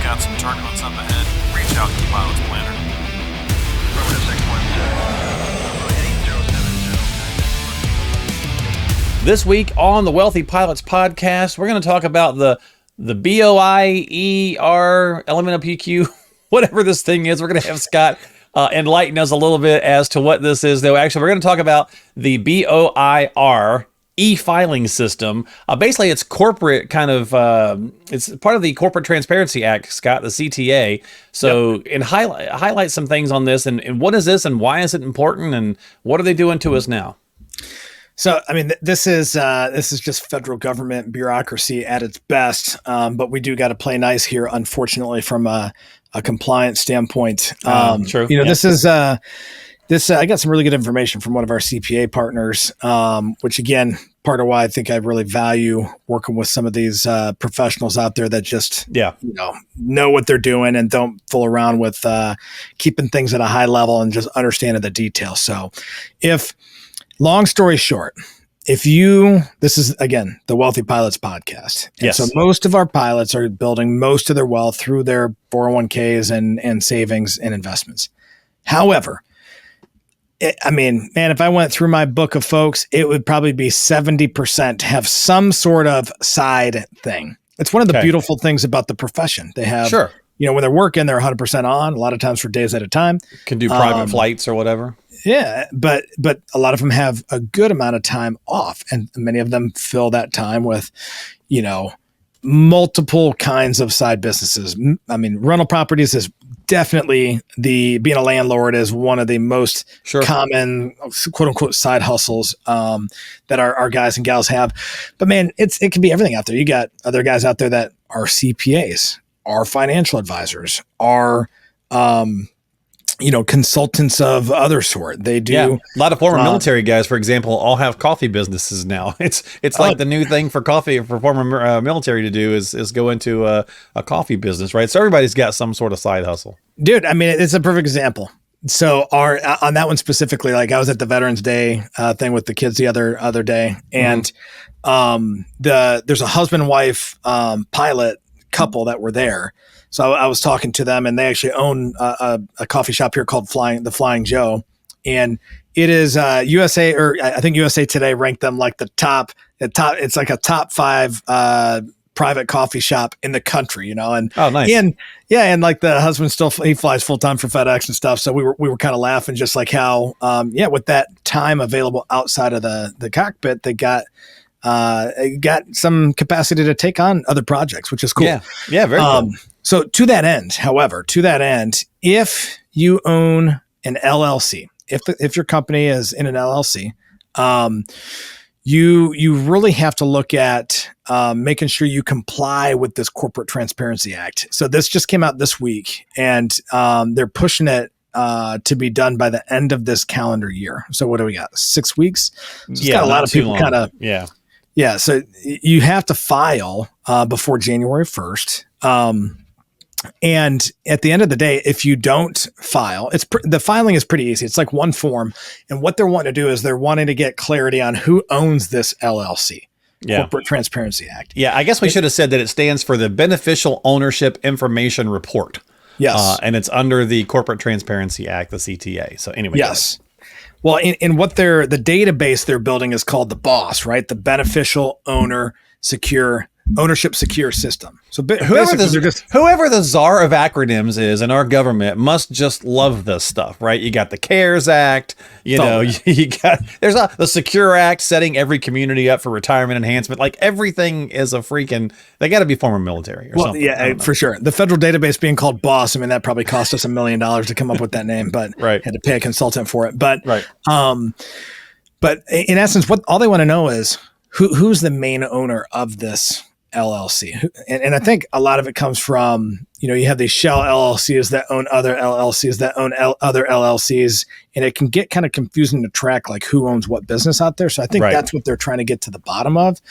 got some turbulence up ahead. Reach out to the pilot's planner. This week on the Wealthy Pilots podcast, we're going to talk about the BOIR element of PQ, whatever this thing is. We're going to have Scott enlighten us a little bit as to what this is, though. Actually, we're going to talk about the BOIR e-filing system. Basically, it's corporate kind of, it's part of the Corporate Transparency Act, Scott, the CTA. So, yep. And highlight some things on this, and what is this, and why is it important, and what are they doing to us now? So, I mean, this is just federal government bureaucracy at its best, but we do got to play nice here, unfortunately, from a compliance standpoint. True. This is I got some really good information from one of our CPA partners, which again, part of why I think I really value working with some of these professionals out there that just know what they're doing and don't fool around with keeping things at a high level and just understanding the details. So, long story short, this is, again, the Wealthy Pilots podcast. And yes. So most of our pilots are building most of their wealth through their 401ks and savings and investments. However, if I went through my book of folks, it would probably be 70% have some sort of side thing. It's one of the beautiful things about the profession. They have, when they're working, they're 100% on, a lot of times for days at a time. Can do private flights or whatever. Yeah, but a lot of them have a good amount of time off, and many of them fill that time with, multiple kinds of side businesses. I mean, rental properties is definitely being a landlord is one of the most common quote unquote side hustles that our guys and gals have. But man, it can be everything out there. You got other guys out there that are CPAs, are financial advisors, are consultants of other sort. They do. Yeah. A lot of former military guys, for example, all have coffee businesses now. It's like the new thing for former military to do is go into a coffee business, right? So everybody's got some sort of side hustle. Dude, I mean, it's a perfect example. So on that one specifically, like I was at the Veterans Day thing with the kids the other day, and there's a husband and wife pilot couple that were there. So I was talking to them, and they actually own a coffee shop here called The Flying Joe, and it is USA, or I think USA Today ranked them like the top. It's like a top 5 private coffee shop in the country, and oh, nice, and like the husband he flies full time for FedEx and stuff. So we were kind of laughing just like how with that time available outside of the cockpit, they got some capacity to take on other projects, which is cool. Yeah, very cool. So to that end, if you own an LLC, if your company is in an LLC, you really have to look at making sure you comply with this Corporate Transparency Act. So this just came out this week, and they're pushing it to be done by the end of this calendar year. So what do we got? 6 weeks? So it's got a lot of people kind of Yeah, so you have to file before January 1st. And at the end of the day, if you don't file, the filing is pretty easy. It's like one form. And what they're wanting to do is they're wanting to get clarity on who owns this LLC. Corporate Transparency Act. Yeah, I guess we should have said that it stands for the Beneficial Ownership Information Report. Yes. And it's under the Corporate Transparency Act, the CTA. So anyway. Yes. Well, in what the database they're building is called the BOSS, right? The Beneficial Ownership Secure System. So whoever the czar of acronyms is in our government must just love this stuff, right? You got the CARES Act, you got the Secure Act setting every community up for retirement enhancement. Like everything is they got to be former military or something. Yeah, for sure. The federal database being called BOSS, I mean, that probably cost us $1 million to come up with that name, but had to pay a consultant for it. But but in essence, what all they want to know is who's the main owner of this LLC. And I think a lot of it comes from, you have these shell LLCs that own other LLCs that own other LLCs, and it can get kind of confusing to track like who owns what business out there. So I think that's what they're trying to get to the bottom of.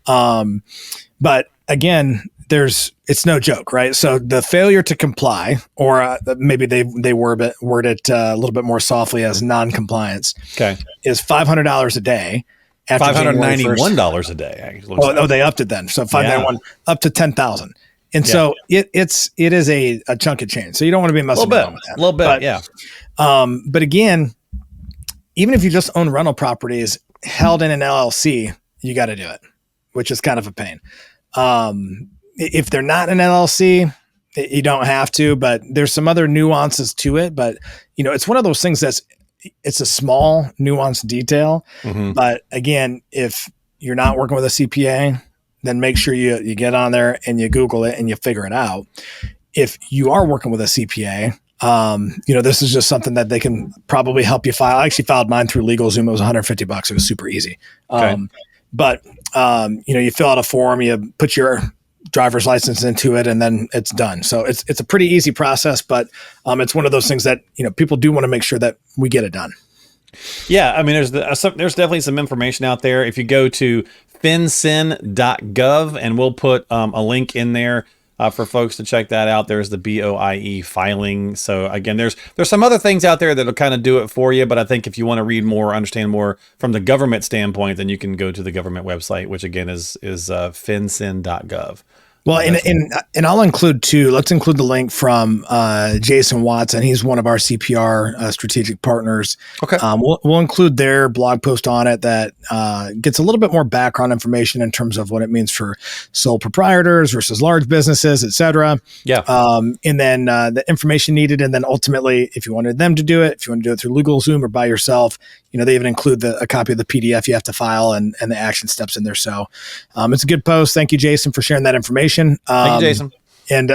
But again, it's no joke, right? So the failure to comply, or maybe they word it a little bit more softly as non-compliance, is $500 a day. $591 a day. Oh, they upped it then. So $591 up to $10,000. And so it is a chunk of change. So you don't want to be messing around with that. A little bit, yeah. But again, even if you just own rental properties held in an LLC, you got to do it, which is kind of a pain. If they're not an LLC, you don't have to, but there's some other nuances to it. But, it's one of those things it's a small nuanced detail. Mm-hmm. But again, if you're not working with a CPA, then make sure you get on there and you Google it and you figure it out. If you are working with a CPA, this is just something that they can probably help you file. I actually filed mine through LegalZoom. It was $150. It was super easy. Okay. But you fill out a form, you put your driver's license into it, and then it's done. So it's a pretty easy process, but it's one of those things that, people do want to make sure that we get it done. Yeah. I mean, there's definitely some information out there. If you go to FinCEN.Gov, and we'll put a link in there for folks to check that out. There's the BOIR-E filing. So again, there's some other things out there that'll kind of do it for you. But I think if you want to read more, understand more from the government standpoint, then you can go to the government website, which again is FinCEN.Gov. Well, and I'll include too. Let's include the link from Jason Watson. He's one of our CPR strategic partners. Okay. We'll include their blog post on it that gets a little bit more background information in terms of what it means for sole proprietors versus large businesses, et cetera. Yeah. And then the information needed, and then ultimately, if you wanted them to do it, if you want to do it through LegalZoom or by yourself, they even include a copy of the PDF you have to file and the action steps in there. So it's a good post. Thank you, Jason, for sharing that information. Thank you, Jason. And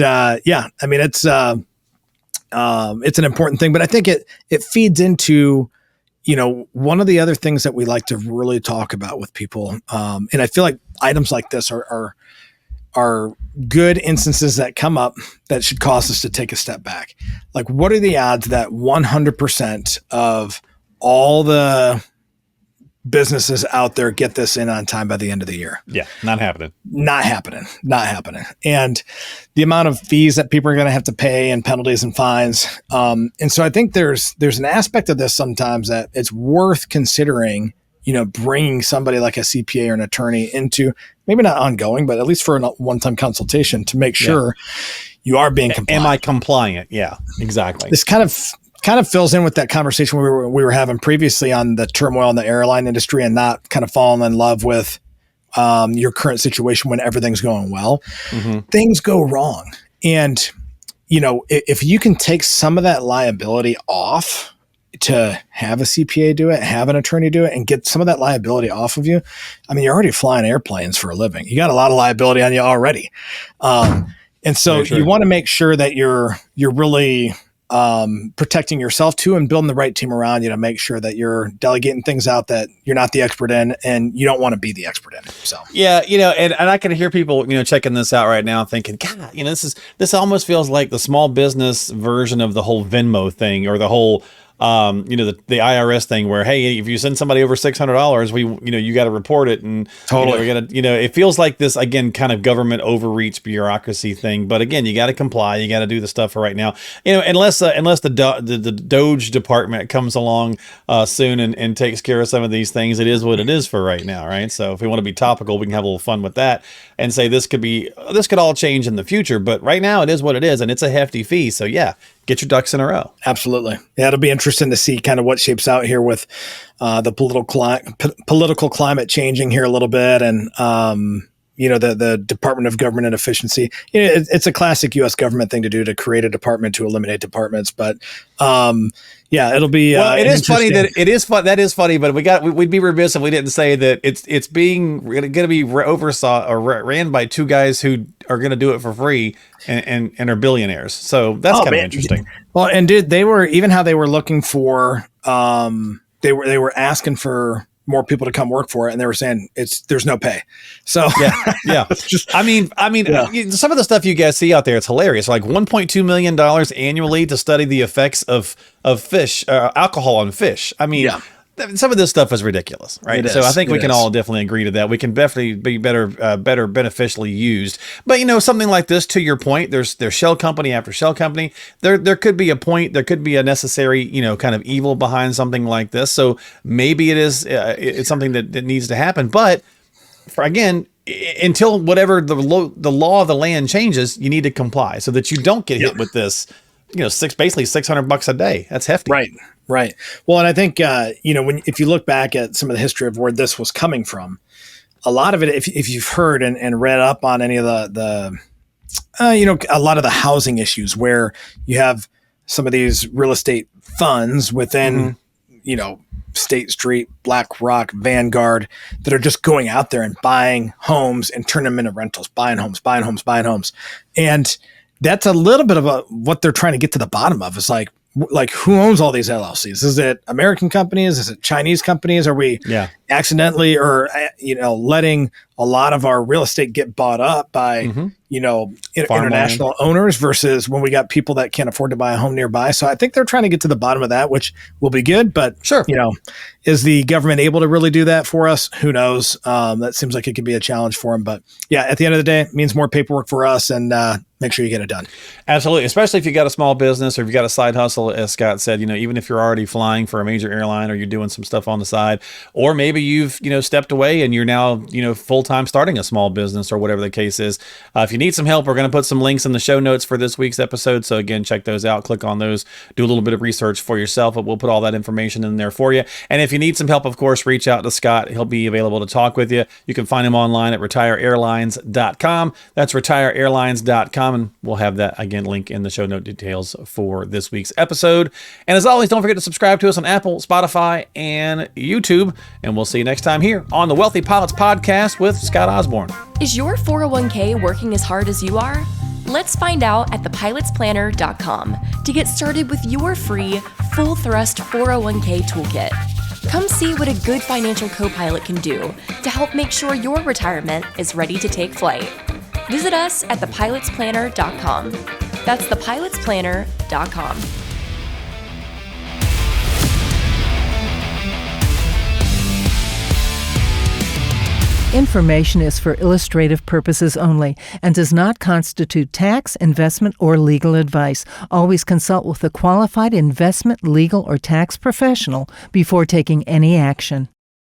I mean, it's an important thing, but I think it feeds into, one of the other things that we like to really talk about with people. And I feel like items like this are good instances that come up that should cause us to take a step back. Like, what are the odds that 100% of all the businesses out there get this in on time by the end of the year? Yeah, not happening. And the amount of fees that people are going to have to pay and penalties and fines. And so I think there's an aspect of this sometimes that it's worth considering, bringing somebody like a CPA or an attorney into, maybe not ongoing, but at least for a one-time consultation to make sure you are being compliant. Am I compliant? Yeah, exactly. This kind of fills in with that conversation we were having previously on the turmoil in the airline industry and not kind of falling in love with your current situation when everything's going well. Mm-hmm. Things go wrong. And, if you can take some of that liability off to have a CPA do it, have an attorney do it, and get some of that liability off of you. I mean, you're already flying airplanes for a living. You got a lot of liability on you already. And so you want to make sure that you're really protecting yourself too, and building the right team around you to make sure that you're delegating things out that you're not the expert in and you don't want to be the expert in. So yeah, and I can hear people, checking this out right now thinking, God, this almost feels like the small business version of the whole Venmo thing, or the whole the IRS thing where, hey, if you send somebody over $600, you got to report it. And totally, we got to, it feels like this, again, kind of government overreach bureaucracy thing. But again, you got to comply. You got to do the stuff for right now, unless the Doge department comes along soon and takes care of some of these things. It is what it is for right now. Right. So if we want to be topical, we can have a little fun with that and say this could all change in the future. But right now it is what it is. And it's a hefty fee. So yeah, get your ducks in a row. Absolutely. Yeah, it'll be interesting to see kind of what shapes out here with the political climate changing here a little bit, and the Department of Government and Efficiency. It's a classic U.S. government thing to do, to create a department to eliminate departments. But it'll be. Well, it is funny that it is fun. That is funny, but we'd be remiss if we didn't say that it's being going to be oversaw or ran by two guys who are going to do it for free and are billionaires. So that's kind of interesting. Well, and dude, they were looking for. They were asking for more people to come work for it, and they were saying there's no pay. So yeah. Some of the stuff you guys see out there, it's hilarious. Like $1.2 million annually to study the effects of fish, alcohol on fish. I mean, some of this stuff is ridiculous, right? So I think we can all definitely agree to that. We can definitely be better beneficially used. But something like this, to your point, there's shell company after shell company. There could be a point, there could be a necessary, kind of evil behind something like this. So maybe it is it's something that needs to happen. But again, until whatever the law of the land changes, you need to comply so that you don't get hit with this, basically $600 a day. That's hefty. Right. Well, and I think, if you look back at some of the history of where this was coming from, a lot of it, if you've heard and read up on any of a lot of the housing issues where you have some of these real estate funds within, State Street, BlackRock, Vanguard, that are just going out there and buying homes and turning them into rentals, buying homes. And that's a little bit of what they're trying to get to the bottom of. It's like who owns all these LLCs? Is it American companies? Is it Chinese companies? Are we accidentally or letting a lot of our real estate get bought up by international owners versus when we got people that can't afford to buy a home nearby? So I think they're trying to get to the bottom of that, which will be good. But sure, is the government able to really do that for us? Who knows? That seems like it could be a challenge for them. But yeah, at the end of the day, it means more paperwork for us, and make sure you get it done. Absolutely, especially if you got a small business or if you got a side hustle, as Scott said. Even if you're already flying for a major airline or you're doing some stuff on the side, or maybe you've stepped away and you're now full time starting a small business or whatever the case is. If you need some help, we're going to put some links in the show notes for this week's episode. So again, check those out. Click on those. Do a little bit of research for yourself, but we'll put all that information in there for you. And if you need some help, of course, reach out to Scott. He'll be available to talk with you. You can find him online at retireairlines.com. That's retireairlines.com. And we'll have that, again, link in the show note details for this week's episode. And as always, don't forget to subscribe to us on Apple, Spotify, and YouTube. And we'll see you next time here on the Wealthy Pilots Podcast with Scott Osborn. Is your 401k working as hard as you are? Let's find out at thepilotspanner.com to get started with your free full thrust 401k toolkit. Come see what a good financial co-pilot can do to help make sure your retirement is ready to take flight. Visit us at thepilotspanner.com. That's thepilotspanner.com. Information is for illustrative purposes only and does not constitute tax, investment, or legal advice. Always consult with a qualified investment, legal, or tax professional before taking any action.